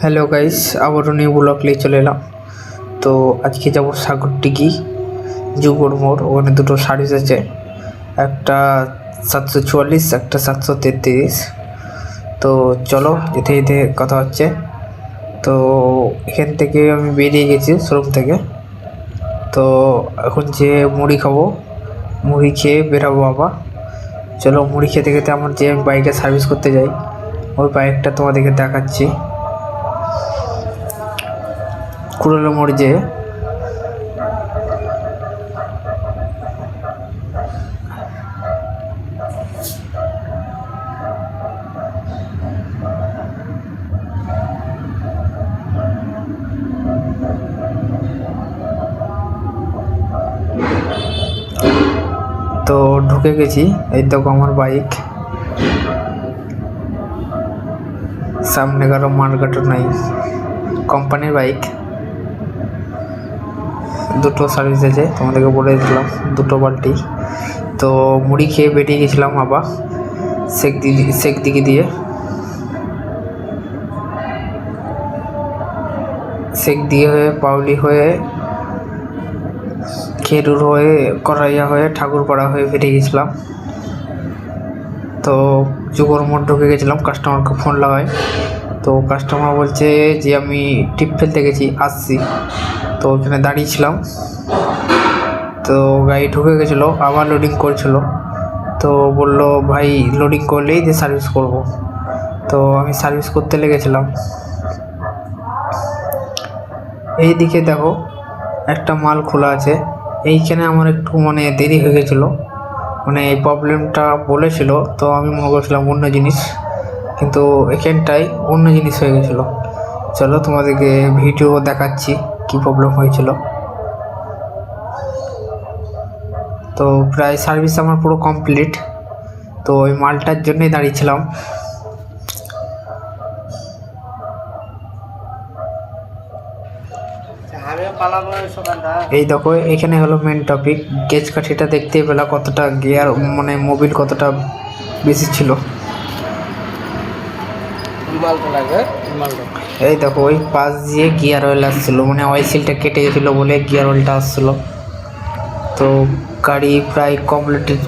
Hello guys, আবারও new blog নিয়ে চলে এলাম। তো আজকে যাব সাগরডিঘি যুবর মোড়। ওখানে দুটো সার্ভিস আছে, একটা 744, একটা 733। তো চলো যেতে যেতে কথা হচ্ছে। তো এখান থেকে আমি বেরিয়ে গেছি শোরুম থেকে। তো এখন যে মুড়ি খাবো, মুড়ি খেয়ে বেরাবো আবার। চলো মুড়ি খেতে খেতে আমার যে বাইকে সার্ভিস করতে যাই ওই বাইকটা তোমাদেরকে দেখাচ্ছি। কুড়ালো মোড় যে তো ঢুকে গেছি। এই দেখো আমার বাইক, সামনে কারো মালগাটো নাই, কোম্পানির বাইক। দুটো সার্ভিস আছে, তোমাদেরকে বলে দিলাম, দুটো বাল্টি। তো মুড়ি খেয়ে বেরিয়ে গেছিলাম আবার শেখদিঘি দিয়ে। শেখদিঘি হয়ে পাউলি হয়ে খেরুর হয়ে করাইয়া হয়ে ঠাকুরপাড়া হয়ে বেরিয়ে গেছিলাম। তো যুবর মোড় ঢুকে গেছিলাম, কাস্টমারকে ফোন লাগাই। তো কাস্টমার বলছে যে আমি টিপ ফেলতে গেছি, আসছি। তো ওখানে দাঁড়িয়েছিলাম। তো গাড়ি ঢুকে গেছিলো, আবার লোডিং করছিল। তো বললো ভাই লোডিং করলেই যে সার্ভিস করব। তো আমি সার্ভিস করতে লেগেছিলাম। এই দিকে দেখো একটা মাল খোলা আছে। এইখানে আমার একটু দেরি হয়ে গেছিলো, এই প্রবলেমটা বলেছিল। তো আমি মনে করছিলাম অন্য জিনিস, কিন্তু এখানটাই অন্য জিনিস হয়ে গেছিলো। চলো তোমাদেরকে ভিডিও দেখাচ্ছি কি প্রবলেম হয়েছিল। তো প্রায় সার্ভিস আমার পুরো কমপ্লিট। তো ওই মালটার জন্যই দাঁড়িয়েছিলাম। এই দেখো এখানে হলো মেন টপিক, গেজ কাঠিটা দেখতেই পেলা কতটা গিয়ার মোবিল কতটা বেশি ছিল। এই দেখো ওই পাশ দিয়ে গিয়ার অয়েল আসছিলো, অয়েল সিলটা কেটে গেছিলো বলে গিয়ার অয়েলটা আসছিলো। তো গাড়ি প্রায়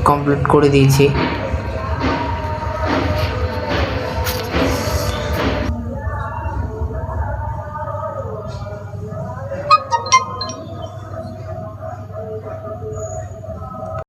কমপ্লিট করে দিয়েছি।